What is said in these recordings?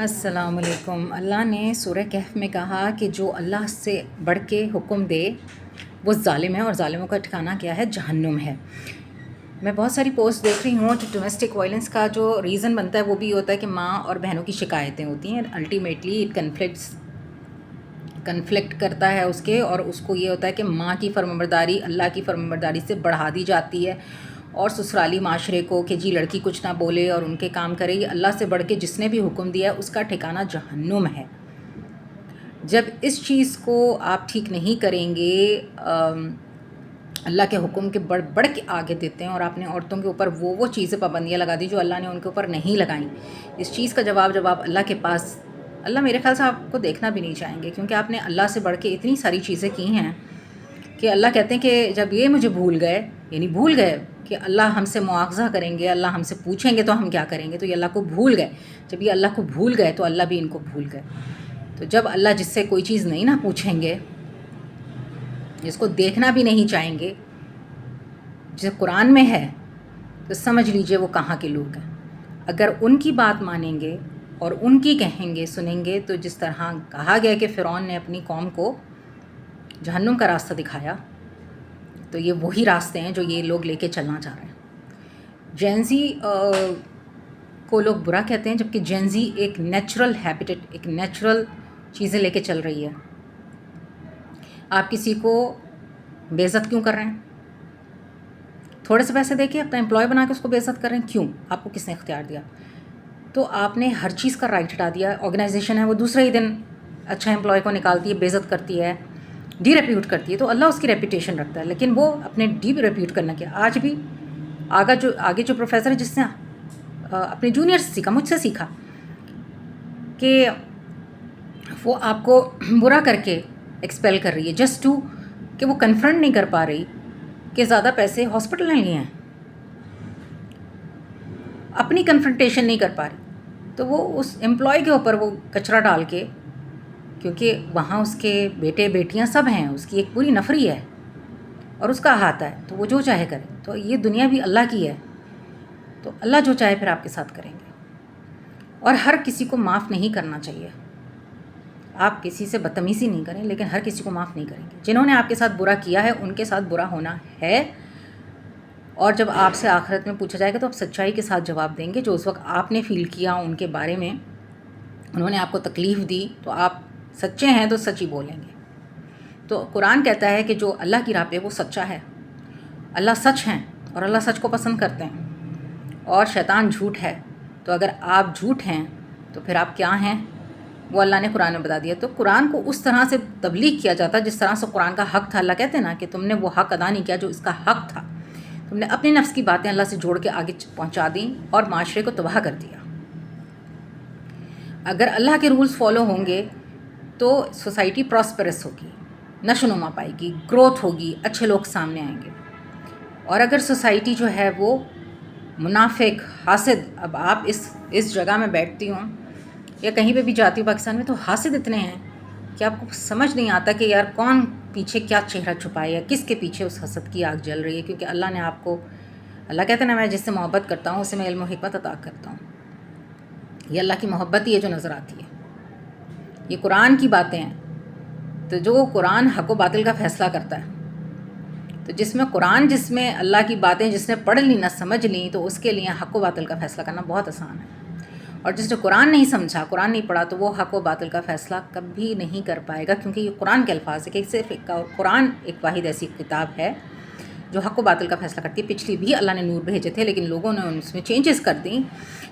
السلام علیکم۔ اللہ نے سورہ کہف میں کہا کہ جو اللہ سے بڑھ کے حکم دے وہ ظالم ہے، اور ظالموں کا ٹھکانہ کیا ہے؟ جہنم ہے۔ میں بہت ساری پوسٹ دیکھ رہی ہوں کہ ڈومیسٹک وائلنس کا جو ریزن بنتا ہے وہ بھی ہوتا ہے کہ ماں اور بہنوں کی شکایتیں ہوتی ہیں۔ الٹیمیٹلی کنفلکٹ کرتا ہے اس کے، اور اس کو یہ ہوتا ہے کہ ماں کی فرمانبرداری اللہ کی فرمانبرداری سے بڑھا دی جاتی ہے، اور سسرالی معاشرے کو کہ جی لڑکی کچھ نہ بولے اور ان کے کام کرے، یہ اللہ سے بڑھ کے جس نے بھی حکم دیا ہے اس کا ٹھکانہ جہنم ہے۔ جب اس چیز کو آپ ٹھیک نہیں کریں گے، اللہ کے حکم کے بڑھ کے آگے دیتے ہیں، اور آپ نے عورتوں کے اوپر وہ چیزیں پابندیاں لگا دی جو اللہ نے ان کے اوپر نہیں لگائیں، اس چیز کا جواب جب آپ اللہ کے پاس، اللہ میرے خیال سے آپ کو دیکھنا بھی نہیں چاہیں گے، کیونکہ آپ نے اللہ سے بڑھ کے اتنی ساری چیزیں کی ہیں کہ اللہ کہتے ہیں کہ جب یہ مجھے بھول گئے، یعنی بھول گئے کہ اللہ ہم سے مواخذہ کریں گے، اللہ ہم سے پوچھیں گے تو ہم کیا کریں گے، تو یہ اللہ کو بھول گئے۔ جب یہ اللہ کو بھول گئے تو اللہ بھی ان کو بھول گئے۔ تو جب اللہ جس سے کوئی چیز نہیں نہ پوچھیں گے، جس کو دیکھنا بھی نہیں چاہیں گے، جسے قرآن میں ہے، تو سمجھ لیجئے وہ کہاں کے لوگ ہیں۔ اگر ان کی بات مانیں گے اور ان کی کہیں گے، سنیں گے، تو جس طرح کہا گیا کہ فرعون نے اپنی قوم کو جہنم کا راستہ دکھایا، تو یہ وہی راستے ہیں جو یہ لوگ لے کے چلنا چاہ رہے ہیں۔ جینزی کو لوگ برا کہتے ہیں، جبکہ جینزی ایک نیچرل ہیبیٹٹ، ایک نیچرل چیزیں لے کے چل رہی ہے۔ آپ کسی کو بے عزت کیوں کر رہے ہیں؟ تھوڑے سے پیسے دے کے اپنا امپلائی بنا کے اس کو بے عزت کر رہے ہیں، کیوں؟ آپ کو کس نے اختیار دیا؟ تو آپ نے ہر چیز کا رائٹ ہٹا دیا۔ آرگنائزیشن ہے وہ دوسرے ہی دن اچھا امپلائی کو نکالتی ہے، بے عزت کرتی ہے، ڈی ریپیوٹ کرتی ہے، تو اللہ اس کی ریپوٹیشن رکھتا ہے، لیکن وہ اپنے ڈی ریپیوٹ کرنا کیا؟ آج بھی آگے جو پروفیسر ہے جس نے اپنے جونیئر سے سیکھا، مجھ سے سیکھا، کہ وہ آپ کو برا کر کے ایکسپیل کر رہی ہے جسٹ ٹو کہ وہ کنفرنٹ نہیں کر پا رہی کہ زیادہ پیسے ہاسپٹل نے لیے ہیں، اپنی کنفرنٹیشن نہیں کر پا رہی، تو وہ اس امپلائی کے اوپر وہ کچرا ڈال کے، کیونکہ وہاں اس کے بیٹے بیٹیاں سب ہیں، اس کی ایک پوری نفری ہے اور اس کا احاطہ ہے، تو وہ جو چاہے کرے۔ تو یہ دنیا بھی اللہ کی ہے، تو اللہ جو چاہے پھر آپ کے ساتھ کریں گے۔ اور ہر کسی کو معاف نہیں کرنا چاہیے۔ آپ کسی سے بدتمیزی نہیں کریں، لیکن ہر کسی کو معاف نہیں کریں گے۔ جنہوں نے آپ کے ساتھ برا کیا ہے ان کے ساتھ برا ہونا ہے، اور جب آپ سے آخرت میں پوچھا جائے گا تو آپ سچائی کے ساتھ جواب دیں گے۔ جو اس وقت آپ نے فیل کیا ان کے بارے میں، انہوں نے آپ کو تکلیف دی، تو آپ سچے ہیں تو سچ ہی بولیں گے۔ تو قرآن کہتا ہے کہ جو اللہ کی راہ پہ وہ سچا ہے، اللہ سچ ہیں اور اللہ سچ کو پسند کرتے ہیں، اور شیطان جھوٹ ہے۔ تو اگر آپ جھوٹ ہیں تو پھر آپ کیا ہیں؟ وہ اللہ نے قرآن میں بتا دیا۔ تو قرآن کو اس طرح سے تبلیغ کیا جاتا ہے جس طرح سے قرآن کا حق تھا۔ اللہ کہتے ہیں نا کہ تم نے وہ حق ادا نہیں کیا جو اس کا حق تھا، تم نے اپنے نفس کی باتیں اللہ سے جوڑ کے آگے پہنچا دیں اور معاشرے کو تباہ کر دیا۔ اگر اللہ کے رولز فالو ہوں گے تو سوسائٹی پراسپرس ہوگی، نشو نما پائے گی، گروتھ ہوگی، اچھے لوگ سامنے آئیں گے۔ اور اگر سوسائٹی جو ہے وہ منافق، حاسد، اب آپ اس جگہ میں بیٹھتی ہوں یا کہیں پہ بھی جاتی ہوں پاکستان میں، تو حاسد اتنے ہیں کہ آپ کو سمجھ نہیں آتا کہ یار کون پیچھے کیا چہرہ چھپائے ہے، کس کے پیچھے اس حسد کی آگ جل رہی ہے، کیونکہ اللہ نے آپ کو، اللہ کہتے ہیں نا میں جس سے محبت کرتا ہوں اسے میں علم و حکمت عطا کرتا ہوں۔ یہ اللہ کی محبت ہی ہے جو نظر آتی ہے، یہ قرآن کی باتیں ہیں۔ تو جو قرآن حق و باطل کا فیصلہ کرتا ہے، تو جس میں اللہ کی باتیں جس نے پڑھ لی نہ سمجھ لیں، تو اس کے لیے حق و باطل کا فیصلہ کرنا بہت آسان ہے۔ اور جس نے قرآن نہیں سمجھا، قرآن نہیں پڑھا، تو وہ حق و باطل کا فیصلہ کبھی نہیں کر پائے گا، کیونکہ یہ قرآن کے الفاظ ہے کہ صرف قرآن ایک واحد ایسی کتاب ہے جو حق و باطل کا فیصلہ کرتی ہے۔ پچھلی بھی اللہ نے نور بھیجے تھے، لیکن لوگوں نے اس میں چینجز کر دیں،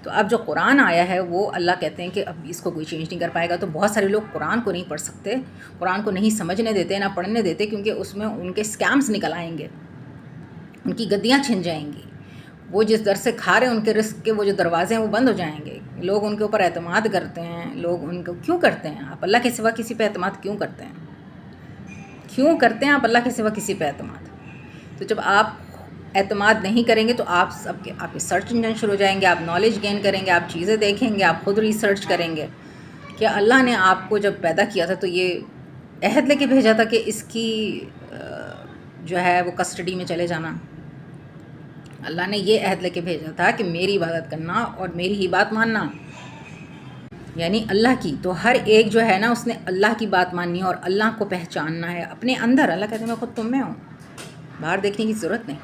تو اب جو قرآن آیا ہے وہ اللہ کہتے ہیں کہ اب اس کو کوئی چینج نہیں کر پائے گا۔ تو بہت سارے لوگ قرآن کو نہیں پڑھ سکتے، قرآن کو نہیں سمجھنے دیتے، نہ پڑھنے دیتے، کیونکہ اس میں ان کے اسکیمز نکل آئیں گے، ان کی گدیاں چھن جائیں گی، وہ جس در سے کھا رہے ہیں ان کے رزق کے وہ جو دروازے ہیں وہ بند ہو جائیں گے۔ لوگ ان کے اوپر اعتماد کرتے ہیں، لوگ ان کو کیوں کرتے ہیں؟ آپ اللہ کے سوا کسی پہ اعتماد کیوں کرتے ہیں؟ کیوں کرتے ہیں آپ اللہ کے سوا کسی پہ اعتماد؟ تو جب آپ اعتماد نہیں کریں گے تو آپ کے سرچ انجن شروع ہو جائیں گے، آپ نالج گین کریں گے، آپ چیزیں دیکھیں گے، آپ خود ریسرچ کریں گے کہ اللہ نے آپ کو جب پیدا کیا تھا تو یہ عہد لے کے بھیجا تھا کہ اس کی جو ہے وہ کسٹڈی میں چلے جانا۔ اللہ نے یہ عہد لے کے بھیجا تھا کہ میری عبادت کرنا اور میری ہی بات ماننا، یعنی اللہ کی، تو ہر ایک جو ہے نا اس نے اللہ کی بات ماننی ہے اور اللہ کو پہچاننا ہے اپنے اندر. اللہ کہتے ہیں میں خود تم میں ہوں، باہر دیکھنے کی ضرورت نہیں.